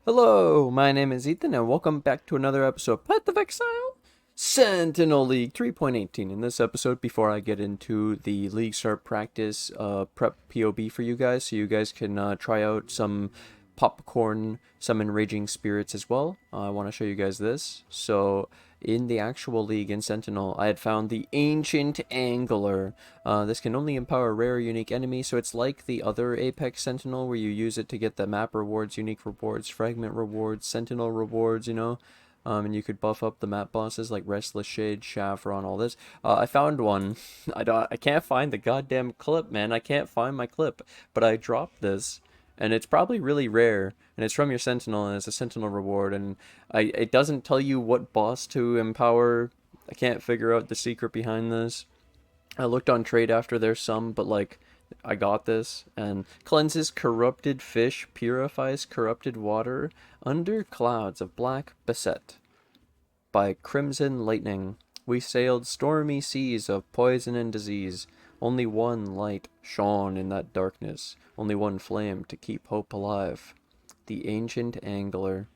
Hello, my name is Ethan, and welcome back to another episode of Path of Exile Sentinel League 3.18. In this episode, before I get into the league start practice prep POB for you guys, so you guys can try out some popcorn summon raging spirits as well, I want to show you guys this. So, in the actual league in Sentinel, I had found the Ancient Angler. This can only empower rare unique enemies, so it's like the other Apex Sentinel where you use it to get the map rewards, unique rewards, fragment rewards, Sentinel rewards, you know. And you could buff up the map bosses like Restless Shade, Chevron, all this. I found one. I can't find the goddamn clip, man. I can't find my clip, but I dropped this, and it's probably really rare, and it's from your Sentinel, and it's a Sentinel reward, and it doesn't tell you what boss to empower. I can't figure out the secret behind this. I looked on trade after there's some, but like, I got this, and cleanses corrupted fish, purifies corrupted water under clouds of black beset. By crimson lightning, we sailed stormy seas of poison and disease. Only one light shone in that darkness, only one flame to keep hope alive. The Ancient Angler.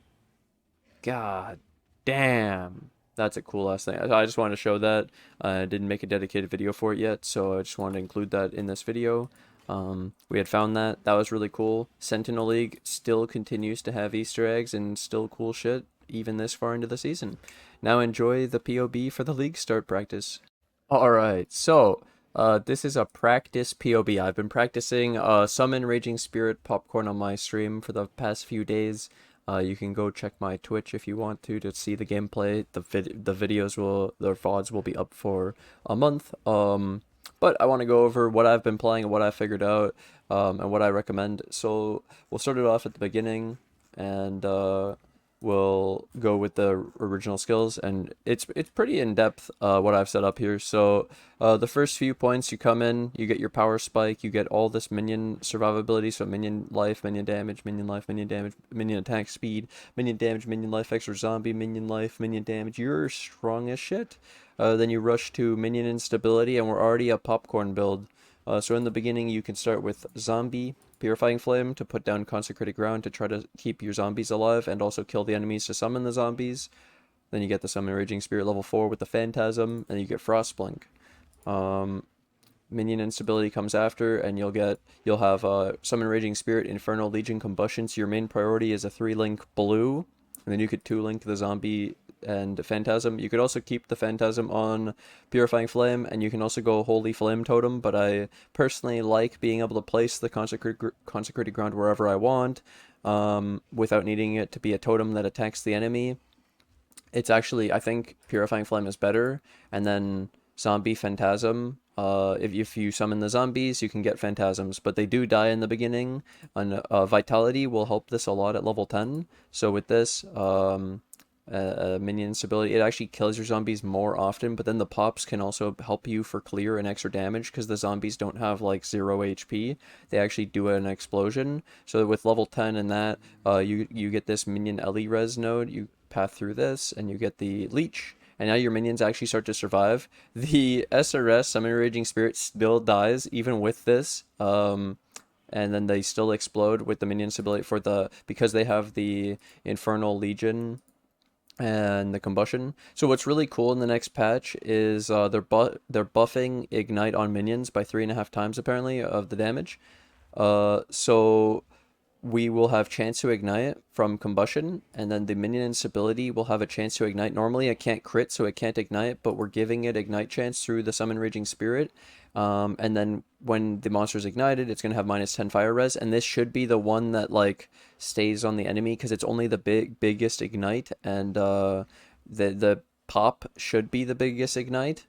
God damn. That's a cool ass thing. I just wanted to show that. I didn't make a dedicated video for it yet, so I just wanted to include that in this video. We had found that. That was really cool. Sentinel League still continues to have Easter eggs and still cool shit, even this far into the season. Now enjoy the POB for the league start practice. Alright, so this is a practice POB. I've been practicing Summon Raging Spirit Popcorn on my stream for the past few days. You can go check my Twitch if you want to see the gameplay. The videos the VODs will be up for a month. But I want to go over what I've been playing and what I figured out, and what I recommend. So we'll start it off at the beginning, and we'll go with the original skills, and it's pretty in-depth what I've set up here. So the first few points, you come in, you get your power spike, you get all this minion survivability, so minion life, minion damage, minion life, minion damage, minion attack speed, minion damage, minion life extra zombie, minion life, minion damage. You're strong as shit. Then you rush to minion instability, and we're already a popcorn build. So in the beginning, you can start with zombie, Purifying Flame to put down consecrated ground to try to keep your zombies alive and also kill the enemies to summon the zombies. Then you get the Summon Raging Spirit level 4 with the Phantasm, and you get Frostblink. Minion Instability comes after, and you'll have Summon Raging Spirit, Infernal Legion Combustion, so your main priority is a 3-link blue, and then you could 2-link the zombie and Phantasm. You could also keep the Phantasm on Purifying Flame, and you can also go Holy Flame Totem, but I personally like being able to place the Consecrated Ground wherever I want, without needing it to be a totem that attacks the enemy. It's actually, I think Purifying Flame is better, and then Zombie Phantasm. If you summon the zombies, you can get phantasms, but they do die in the beginning, and Vitality will help this a lot at level 10. So with this, minion stability, it actually kills your zombies more often, but then the pops can also help you for clear and extra damage, because the zombies don't have like 0 HP. They actually do an explosion. So with level 10 and that, you get this minion Ellie res node, you path through this, and you get the leech, and now your minions actually start to survive. The SRS, Summon Raging Spirit, still dies even with this, and then they still explode with the minion stability because they have the Infernal Legion and the Combustion. So what's really cool in the next patch is they're buffing Ignite on minions by 3.5 times apparently of the damage. So we will have chance to ignite from Combustion, and then the minion instability will have a chance to ignite. Normally it can't crit, so it can't ignite, but we're giving it ignite chance through the Summon Raging Spirit. And then when the monster is ignited, it's going to have -10 fire res, and this should be the one that like stays on the enemy, because it's only the biggest ignite, and the pop should be the biggest ignite.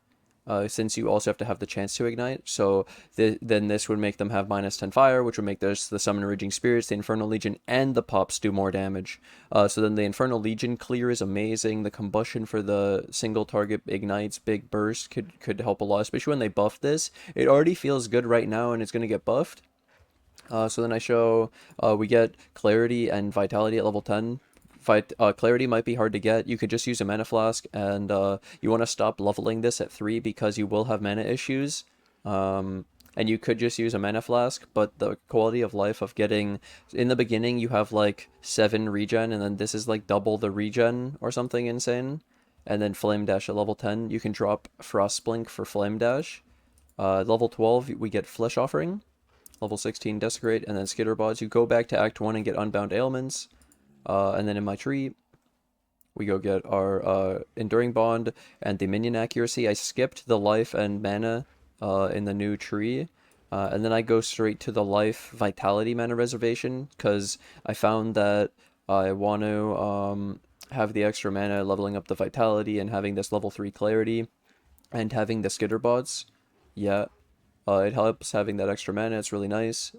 Since you also have to have the chance to ignite. So then this would make them have -10 fire, which would make the Summon Raging Spirits, the Infernal Legion, and the pops do more damage. So then the Infernal Legion clear is amazing. The Combustion for the single target ignites, big burst could help a lot, especially when they buff this. It already feels good right now, and it's going to get buffed. So then I show we get Clarity and Vitality at level 10. Clarity might be hard to get. You could just use a mana flask, and you want to stop leveling this at 3 because you will have mana issues. and you could just use a mana flask, but the quality of life of getting, in the beginning you have like 7 regen, and then this is like double the regen or something insane. And then Flame Dash at level 10, you can drop Frostblink for Flame Dash. Level 12, we get Flesh Offering. Level 16, Desecrate, and then Skitterbots. You go back to Act 1 and get Unbound Ailments. And then in my tree, we go get our Enduring Bond and the Minion Accuracy. I skipped the life and mana in the new tree. And then I go straight to the life Vitality mana reservation, because I found that I want to have the extra mana leveling up the Vitality and having this level 3 Clarity and having the Skitterbots. Yeah, it helps having that extra mana. It's really nice.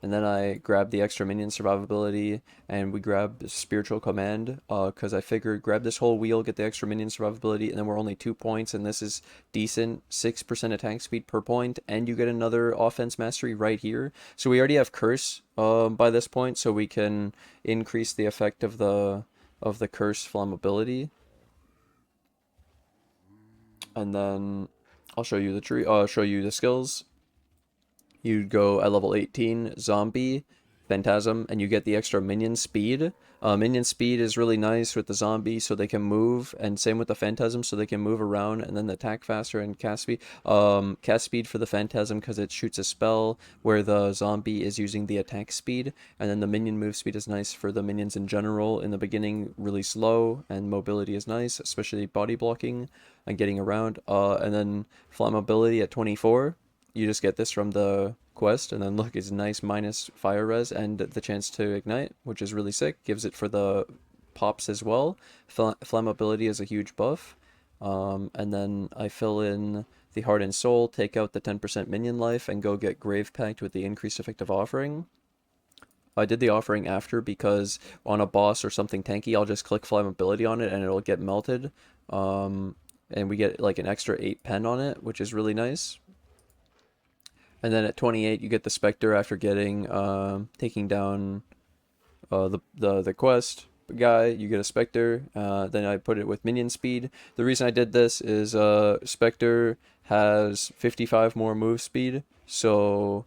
And then I grab the extra minion survivability, and we grab Spiritual Command, because I figured grab this whole wheel, get the extra minion survivability, and then we're only 2 points, and this is decent. 6% attack speed per point, and you get another offense mastery right here. So we already have Curse by this point, so we can increase the effect of the Curse flammability. And then I'll show you the tree. I'll show you the skills. You go at level 18, Zombie, Phantasm, and you get the extra minion speed. Minion speed is really nice with the zombie, so they can move, and same with the Phantasm, so they can move around, and then attack faster and cast speed. Cast speed for the Phantasm because it shoots a spell, where the zombie is using the attack speed, and then the minion move speed is nice for the minions in general. In the beginning, really slow, and mobility is nice, especially body blocking and getting around. And then flammability at 24. You just get this from the quest, and then look, it's nice minus fire res and the chance to ignite, which is really sick. Gives it for the pops as well. Flammability is a huge buff. And then I fill in the Heart and Soul, take out the 10% minion life, and go get Grave Pact with the increased effective offering. I did the offering after because on a boss or something tanky, I'll just click flammability on it and it'll get melted. And we get like an extra 8 pen on it, which is really nice. And then at 28, you get the Spectre after getting taking down the quest guy. You get a Spectre. Then I put it with minion speed. The reason I did this is Spectre has 55 more move speed. So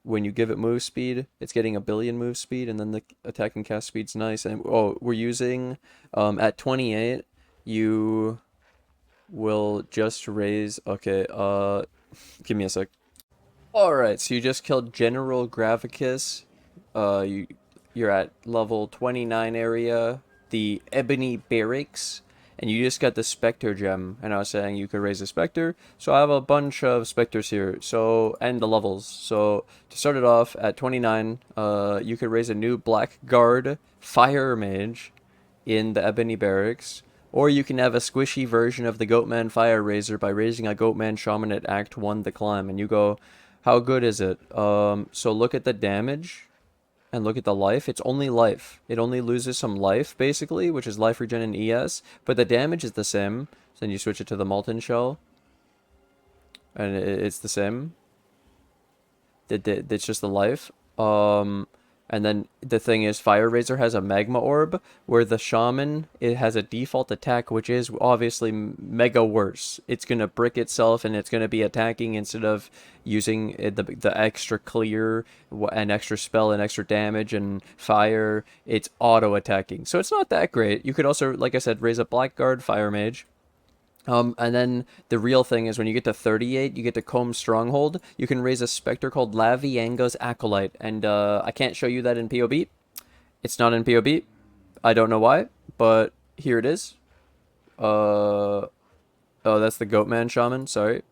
when you give it move speed, it's getting 1 billion move speed, and then the attack and cast speed's nice. And we're using at 28, you will just raise. Okay, give me a sec. Alright, so you just killed General Gravicus. You're at level 29 area, the Ebony Barracks, and you just got the Spectre gem. And I was saying you could raise a Spectre, so I have a bunch of Spectres here, and the levels. So to start it off at 29, you could raise a new blackguard firemage in the Ebony Barracks. Or you can have a squishy version of the Goatman Fire Raiser by raising a Goatman Shaman at Act 1 the climb. And you go, how good is it? So look at the damage and look at the life. It's only life. It only loses some life, basically, which is life regen and ES. But the damage is the same. So then you switch it to the Molten Shell. And it's the same. It's just the life. And then the thing is, Fire Raiser has a Magma Orb, where the Shaman, it has a default attack, which is obviously mega worse. It's going to brick itself, and it's going to be attacking instead of using the extra clear, and extra spell, and extra damage, and fire. It's auto-attacking, so it's not that great. You could also, like I said, raise a Blackguard Fire Mage. And then the real thing is when you get to 38, you get to Kaom Stronghold. You can raise a Spectre called Lavianga's Acolyte. And I can't show you that in POB. It's not in POB. I don't know why, but here it is. Oh, that's the Goatman Shaman, sorry.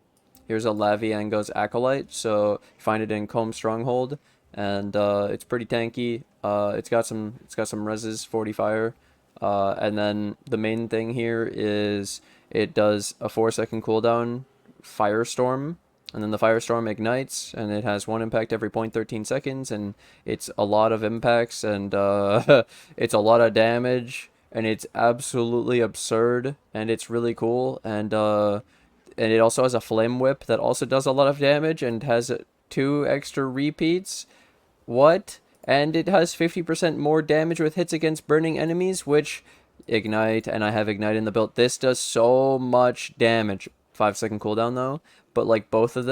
Here's a Lavianga's Acolyte. So you find it in Kaom Stronghold. And it's pretty tanky. It's got some reses, 40 fire. And then the main thing here is it does a 4-second cooldown Firestorm, and then the Firestorm ignites, and it has 1 impact every 0.13 seconds, and it's a lot of impacts, and it's a lot of damage, and it's absolutely absurd, and it's really cool, and it also has a Flame Whip that also does a lot of damage, and has 2 extra repeats. What? And it has 50% more damage with hits against burning enemies, which ignite, and I have ignite in the build. This does so much damage. 5-second cooldown though, but like both of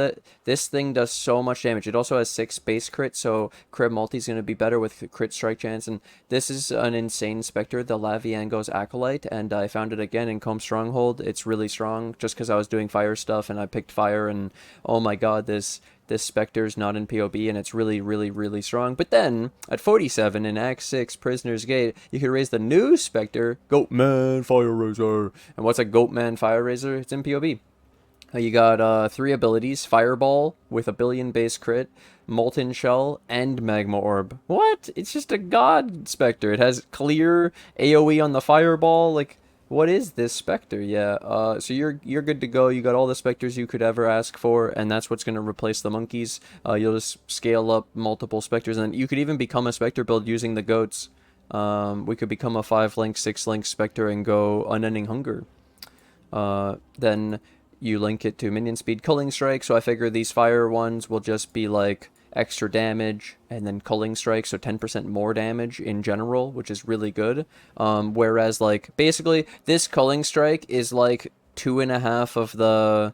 this thing does so much damage. It also has 6 base crit, so crit multi is going to be better with crit strike chance. And this is an insane Spectre, the Lavianga's Acolyte, and I found it again in Kaom Stronghold. It's really strong just because I was doing fire stuff and I picked fire, and oh my god, this Spectre's not in POB, and it's really, really, really strong. But then, at 47 in Act 6, Prisoner's Gate, you can raise the new Spectre, Goatman Fire Raiser. And what's a Goatman Fire Raiser? It's in POB. You got 3 abilities: Fireball with a billion base crit, Molten Shell, and Magma Orb. What? It's just a god Spectre. It has clear AoE on the Fireball. Like, what is this Spectre? Yeah, so you're good to go. You got all the Spectres you could ever ask for, and that's what's going to replace the monkeys. You'll just scale up multiple Spectres, and you could even become a Spectre build using the goats. We could become a 5-link, 6-link Spectre and go Unending Hunger. Then you link it to minion speed culling strike, so I figure these fire ones will just be like extra damage and then culling strike, so 10% more damage in general, which is really good. Whereas like basically this culling strike is like 2.5 of the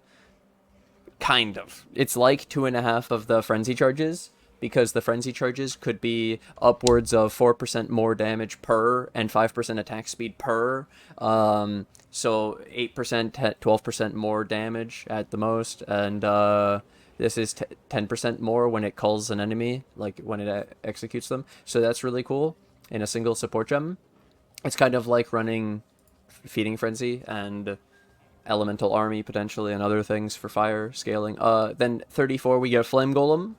it's like 2.5 of the frenzy charges, because the frenzy charges could be upwards of 4% more damage per and 5% attack speed per. So 8%, 12% more damage at the most, and this is 10% more when it culls an enemy, like when it executes them. So that's really cool in a single support gem. It's kind of like running Feeding Frenzy and Elemental Army potentially, and other things for fire scaling. Then 34 we get Flame Golem,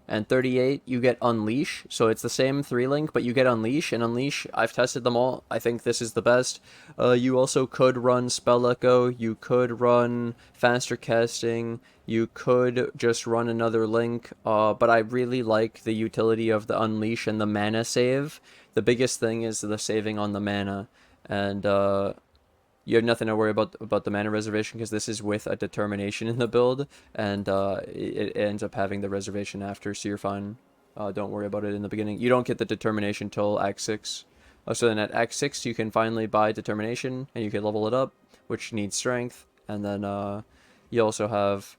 and 38 you get Unleash. So it's the same 3-link, but you get Unleash, and Unleash, I've tested them all. I think this is the best. You also could run Spell Echo, you could run Faster Casting, you could just run another link, but I really like the utility of the Unleash and the mana save. The biggest thing is the saving on the mana, and you have nothing to worry about the mana reservation, because this is with a determination in the build, and it ends up having the reservation after, so you're fine. Don't worry about it in the beginning. You don't get the determination till Act 6. So then at Act 6 you can finally buy determination, and you can level it up, which needs strength, and then you also have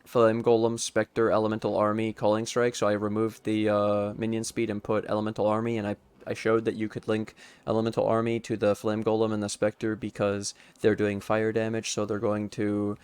Flame Golem, Spectre, Elemental Army, Calling Strike. So I removed the minion speed and put Elemental Army, and I showed that you could link Elemental Army to the Flame Golem and the Spectre because they're doing fire damage, so they're going to,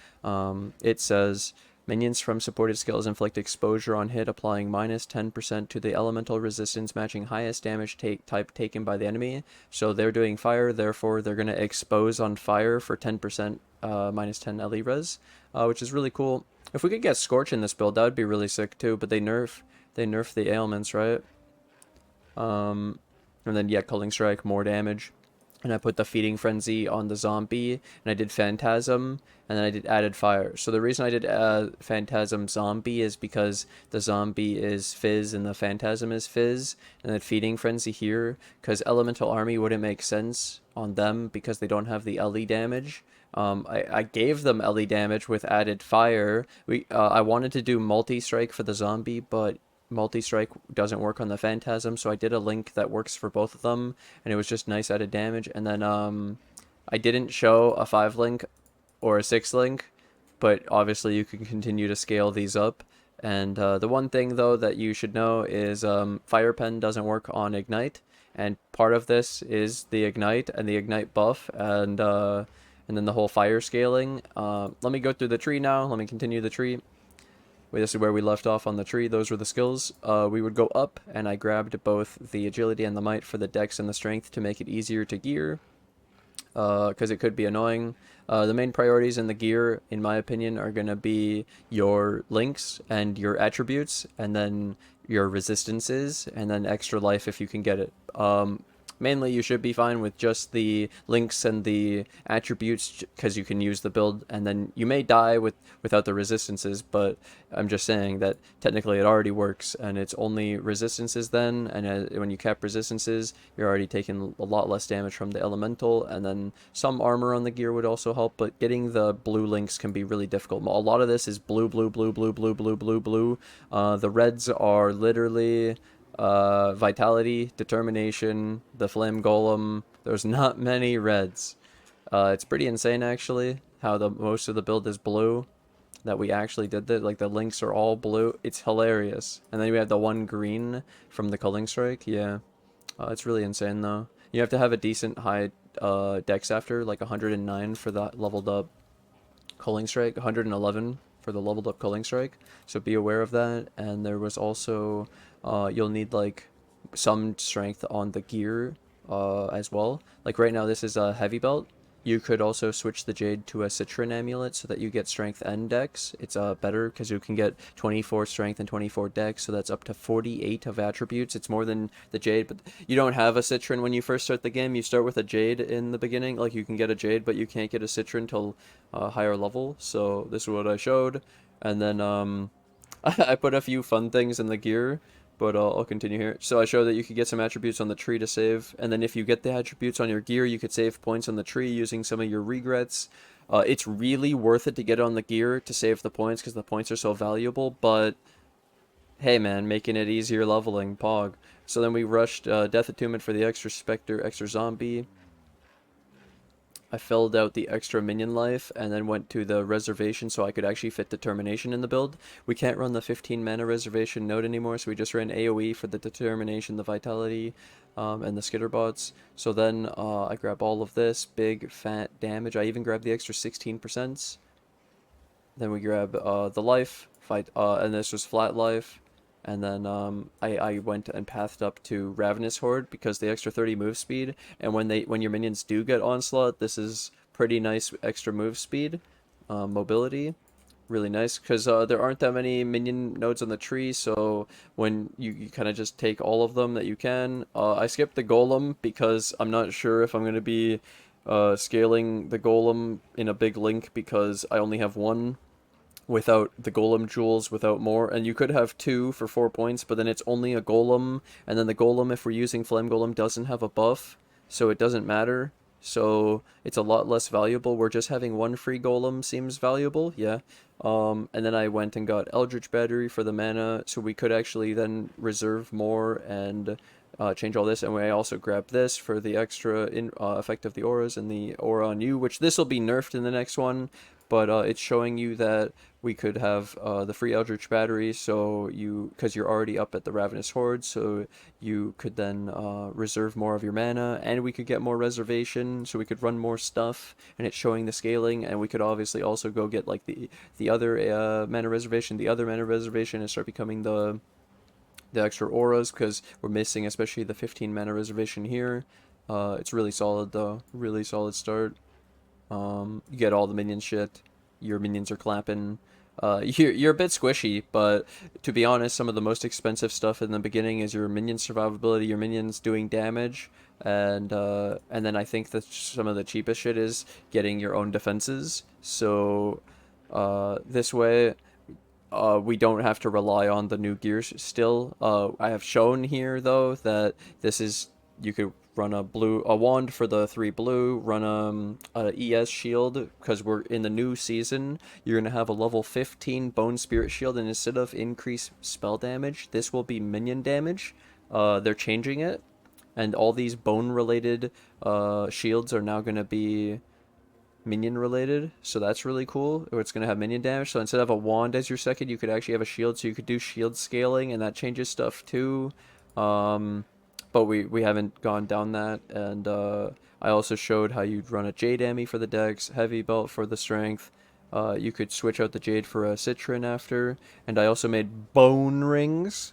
it says, minions from supported skills inflict exposure on hit, applying minus 10% to the elemental resistance matching highest damage type taken by the enemy. So they're doing fire, therefore they're going to expose on fire for 10% minus 10 LE res, which is really cool. If we could get Scorch in this build, that would be really sick too, but they nerf the ailments, right? And then, yeah, Culling Strike, more damage. And I put the Feeding Frenzy on the zombie, and I did Phantasm, and then I did Added Fire. So the reason I did Phantasm Zombie is because the zombie is Fizz and the Phantasm is Fizz, and then Feeding Frenzy here, because Elemental Army wouldn't make sense on them because they don't have the LE damage. I gave them LE damage with Added Fire. I wanted to do Multi-Strike for the zombie, but Multi-Strike doesn't work on the Phantasm, so I did a link that works for both of them, and it was just nice added damage. And then I didn't show a 5-link or a 6-link, but obviously you can continue to scale these up. And the one thing though that you should know is Fire Pen doesn't work on Ignite, and part of this is the Ignite and the Ignite buff, and then the whole fire scaling. Let me go through the tree now. Let me continue the tree. This is where we left off on the tree. Those were the skills. We would go up, and I grabbed both the agility and the might for the dex and the strength to make it easier to gear, because it could be annoying. The main priorities in the gear, in my opinion, are going to be your links and your attributes, and then your resistances, and then extra life if you can get it. Mainly you should be fine with just the links and the attributes, because you can use the build, and then you may die without the resistances, but I'm just saying that technically it already works, and it's only resistances then, and when you cap resistances, you're already taking a lot less damage from the elemental, and then some armor on the gear would also help, but getting the blue links can be really difficult. A lot of this is blue, blue, blue, blue, blue, blue, blue, blue. The reds are literally Vitality, Determination, the Flame Golem. There's not many reds. It's pretty insane actually how most of the build is blue. that we actually did that. Like the links are all blue. It's hilarious. And then we have the one green from the culling strike. Yeah, it's really insane though. You have to have a decent high dex after, like 109 for the leveled up culling strike, 111 for the leveled up culling strike. So be aware of that. And there was also you'll need like some strength on the gear as well. Like right now, this is a heavy belt. You could also switch the Jade to a Citron amulet so that you get strength and dex. It's better because you can get 24 strength and 24 dex, so that's up to 48 of attributes. It's more than the Jade, but you don't have a Citron when you first start the game. You start with a Jade in the beginning. Like you can get a Jade, but you can't get a Citron till higher level. So this is what I showed. And then I put a few fun things in the gear, but I'll continue here. So I show that you could get some attributes on the tree to save, and then if you get the attributes on your gear, you could save points on the tree using some of your regrets. It's really worth it to get on the gear to save the points because the points are so valuable, but hey man, making it easier leveling, pog. So then we rushed Death Attunement for the extra Spectre, extra Zombie. I filled out the extra minion life and then went to the reservation so I could actually fit Determination in the build. We can't run the 15 mana reservation node anymore, so we just ran AoE for the Determination, the Vitality, and the Skitterbots. So then I grab all of this, big fat damage. I even grabbed the extra 16%. Then we grab the life, fight, and this was flat life. And then I went and pathed up to Ravenous Horde because the extra 30 move speed. And when your minions do get onslaught, this is pretty nice extra move speed, mobility, really nice because there aren't that many minion nodes on the tree. So when you kind of just take all of them that you can. I skipped the golem because I'm not sure if I'm going to be scaling the golem in a big link because I only have one without the golem jewels, without more, and you could have 2 for 4 points, but then it's only a golem, and then the golem, if we're using flame golem, doesn't have a buff, so it doesn't matter, so it's a lot less valuable. We're just having 1 free golem seems valuable, yeah. And then I went and got Eldritch Battery for the mana, so we could actually then reserve more and change all this, and I also grabbed this for the extra effect of the auras and the aura on you, which this will be nerfed in the next one, but it's showing you that we could have the free Eldritch Battery, so because you're already up at the Ravenous Horde, so you could then reserve more of your mana, and we could get more reservation, so we could run more stuff, and it's showing the scaling, and we could obviously also go get like the other mana reservation, and start becoming the extra auras, because we're missing especially the 15 mana reservation here. It's really solid though, really solid start. You get all the minion shit, your minions are clapping. You're a bit squishy, but to be honest, some of the most expensive stuff in the beginning is your minion survivability, your minions doing damage, and then I think that some of the cheapest shit is getting your own defenses. So this way we don't have to rely on the new gears still. I have shown here though that this is, you could run a wand for the 3 blue, run a ES shield, because we're in the new season. You're going to have a level 15 bone spirit shield, and instead of increased spell damage, this will be minion damage. They're changing it, and all these bone related shields are now going to be minion related, so that's really cool. It's going to have minion damage, so instead of a wand as your second, you could actually have a shield, so you could do shield scaling, and that changes stuff too. But we haven't gone down that, and I also showed how you'd run a Jade Ami for the dex, Heavy Belt for the strength. You could switch out the Jade for a Citron after, and I also made Bone Rings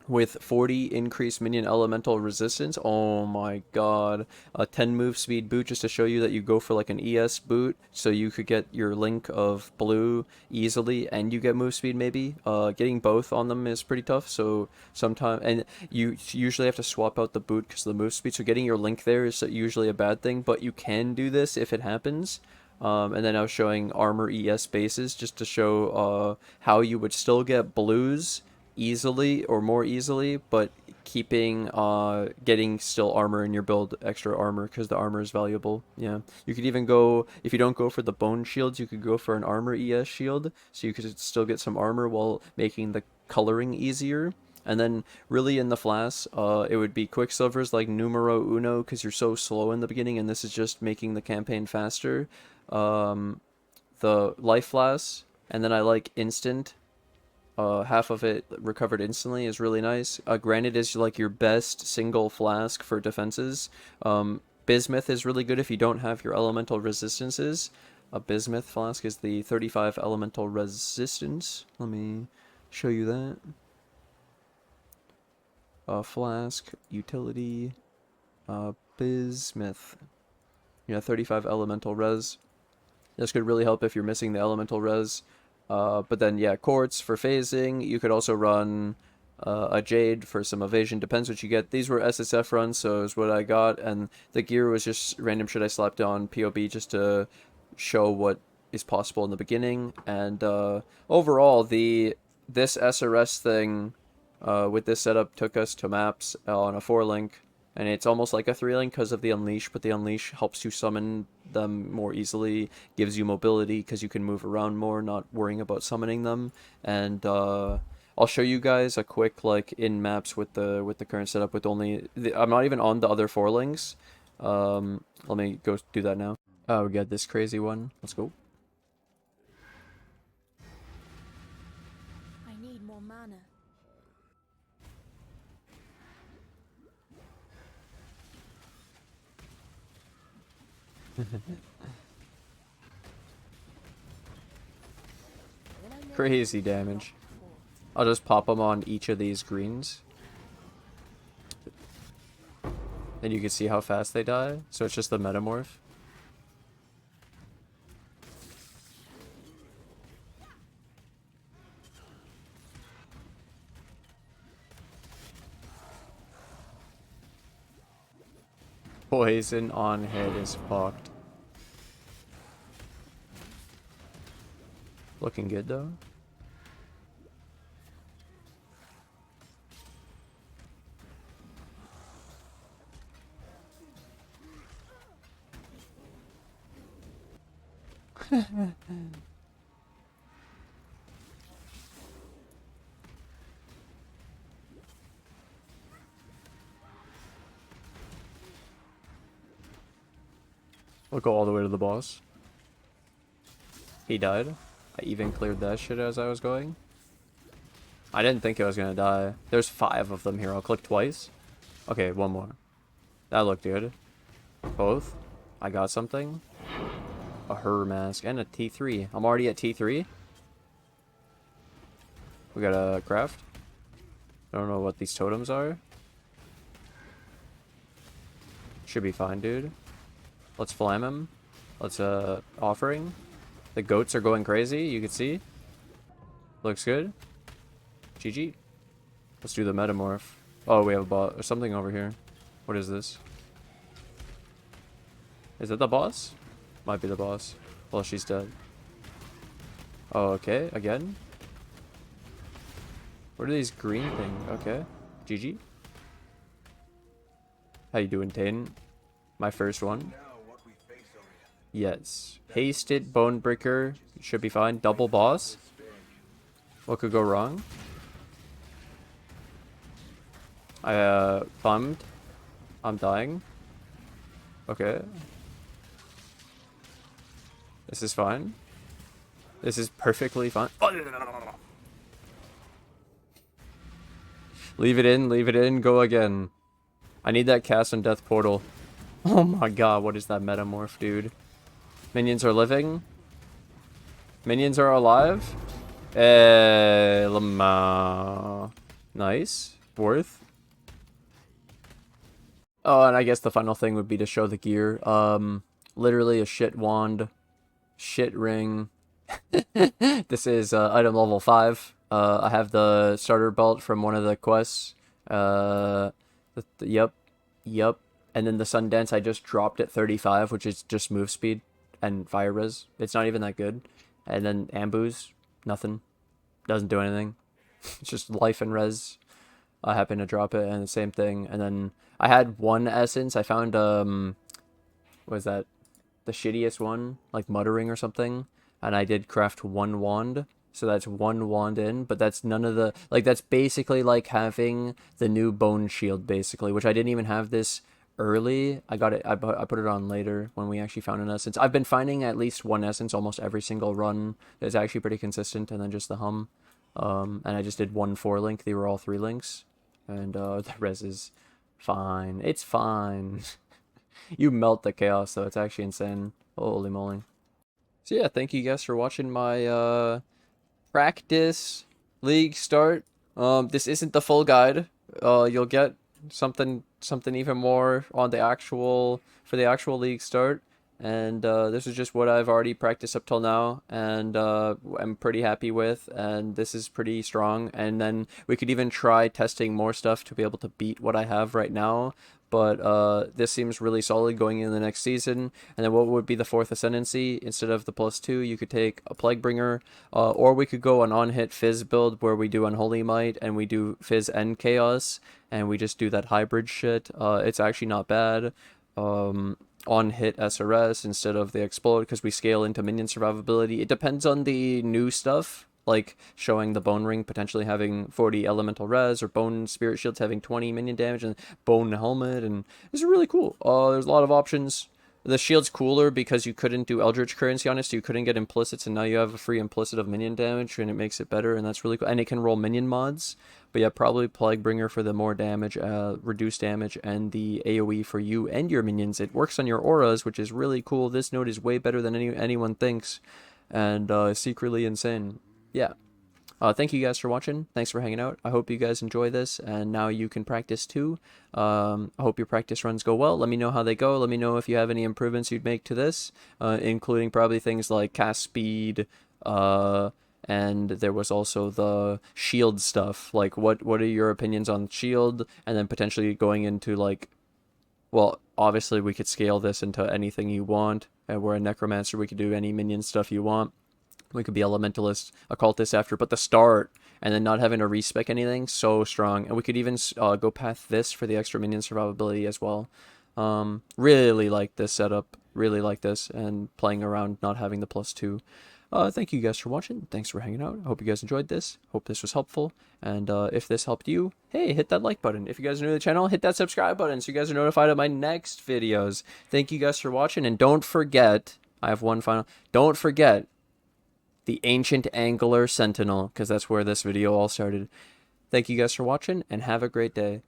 with 40 increased minion elemental resistance. Oh my god. A 10 move speed boot, just to show you that you go for like an ES boot, so you could get your link of blue easily, and you get move speed maybe. Getting both on them is pretty tough, so sometimes, and you usually have to swap out the boot because of the move speed, so getting your link there is usually a bad thing, but you can do this if it happens. And then I was showing armor ES bases just to show how you would still get blues easily or more easily, but keeping getting still armor in your build, extra armor, because the armor is valuable. Yeah, you could even go, if you don't go for the bone shields, you could go for an armor ES shield, so you could still get some armor while making the coloring easier. And then really in the flask, it would be Quicksilvers like numero uno, because you're so slow in the beginning, and this is just making the campaign faster. The life flask And then I like instant. Half of it recovered instantly is really nice. Granted is like your best single flask for defenses. Bismuth is really good if you don't have your elemental resistances. A bismuth flask is the 35 elemental resistance. Let me show you that. Flask, utility, bismuth. Yeah, 35 elemental res. This could really help if you're missing the elemental res. But then, yeah, quartz for phasing. You could also run a jade for some evasion. Depends what you get. These were SSF runs, so is what I got. And the gear was just random shit I slapped on POB just to show what is possible in the beginning. And overall, this SRS thing with this setup took us to maps on a 4-link. And it's almost like a 3-link because of the Unleash, but the Unleash helps you summon them more easily, gives you mobility because you can move around more, not worrying about summoning them. And I'll show you guys a quick like in maps with the current setup with only I'm not even on the other 4-links. Let me go do that now. We got this crazy one. Let's go. I need more mana. Crazy damage. I'll just pop them on each of these greens. And you can see how fast they die. So it's just the metamorph. Poison on head is fucked. Looking good though. We'll go all the way to the boss. He died. I even cleared that shit as I was going. I didn't think I was gonna die. There's 5 of them here. I'll click twice. Okay, one more. That looked good. Both. I got something. A her mask and a T3. I'm already at T3. We got a craft. I don't know what these totems are. Should be fine, dude. Let's flam him. Let's offering. The goats are going crazy, you can see. Looks good. GG. Let's do the metamorph. Oh, we have a boss or something over here. What is this? Is it the boss? Might be the boss. Well, she's dead. Oh, okay. Again. What are these green things? Okay. GG. How you doing, Tane? My first one. Yes. Hasted Bonebreaker. Should be fine. Double boss. What could go wrong? I bummed. I'm dying. Okay. This is fine. This is perfectly fine. Leave it in, go again. I need that cast on death portal. Oh my god, what is that metamorph, dude? Minions are living. Minions are alive. Lama. Nice. Worth. Oh, and I guess the final thing would be to show the gear. Literally a shit wand. Shit ring. This is item level 5. I have the starter belt from one of the quests. Yep. And then the sun dance I just dropped at 35, which is just move speed and fire res. It's not even that good. And then ambu's nothing. Doesn't do anything. It's just life and res. I happen to drop it and the same thing. And then I had one essence. I found what was that? The shittiest one, like muttering or something. And I did craft one wand. So that's one wand in, but that's none of the, like, that's basically like having the new bone shield, basically, which I didn't even have this early. I got it. I put it on later when we actually found an essence. I've been finding at least one essence almost every single run. It's actually pretty consistent, and then just the hum. And I just did 1 4 link. They were all 3 links, and the res is fine. It's fine. You melt the chaos, though. It's actually insane. Holy moly. So yeah, thank you guys for watching my practice league start. This isn't the full guide. You'll get something even more on the actual league start. And this is just what I've already practiced up till now, and I'm pretty happy with, and this is pretty strong. And then we could even try testing more stuff to be able to beat what I have right now. But this seems really solid going in the next season. And then what would be the 4th ascendancy? Instead of the +2, you could take a Plaguebringer, or we could go an on-hit Fizz build where we do Unholy Might and we do Fizz and Chaos, and we just do that hybrid shit. It's actually not bad. On-hit SRS instead of the Explode, because we scale into minion survivability. It depends on the new stuff, like showing the Bone Ring potentially having 40 elemental res, or Bone Spirit Shields having 20 minion damage, and Bone Helmet, and it's really cool. There's a lot of options. The shield's cooler because you couldn't do Eldritch Currency on it, so you couldn't get implicits, and now you have a free implicit of minion damage, and it makes it better, and that's really cool. And it can roll minion mods, but yeah, probably Plaguebringer for the more damage, reduced damage, and the AoE for you and your minions. It works on your auras, which is really cool. This node is way better than anyone thinks, and secretly insane. Yeah. Thank you guys for watching. Thanks for hanging out. I hope you guys enjoy this, and now you can practice too. I hope your practice runs go well. Let me know how they go. Let me know if you have any improvements you'd make to this, including probably things like cast speed, and there was also the shield stuff. Like, what are your opinions on shield? And then potentially going into, like, well, obviously we could scale this into anything you want. And we're a Necromancer. We could do any minion stuff you want. We could be Elementalist, Occultist after, but the start, and then not having to respec anything, so strong. And we could even go path this for the extra minion survivability as well. Really like this setup, really like this, and playing around not having the +2. Thank you guys for watching. Thanks for hanging out. I hope you guys enjoyed this. Hope this was helpful. And if this helped you, hey, hit that like button. If you guys are new to the channel, hit that subscribe button so you guys are notified of my next videos. Thank you guys for watching, and don't forget, I have one final, don't forget the Ancient Angler Sentinel, because that's where this video all started. Thank you guys for watching, and have a great day.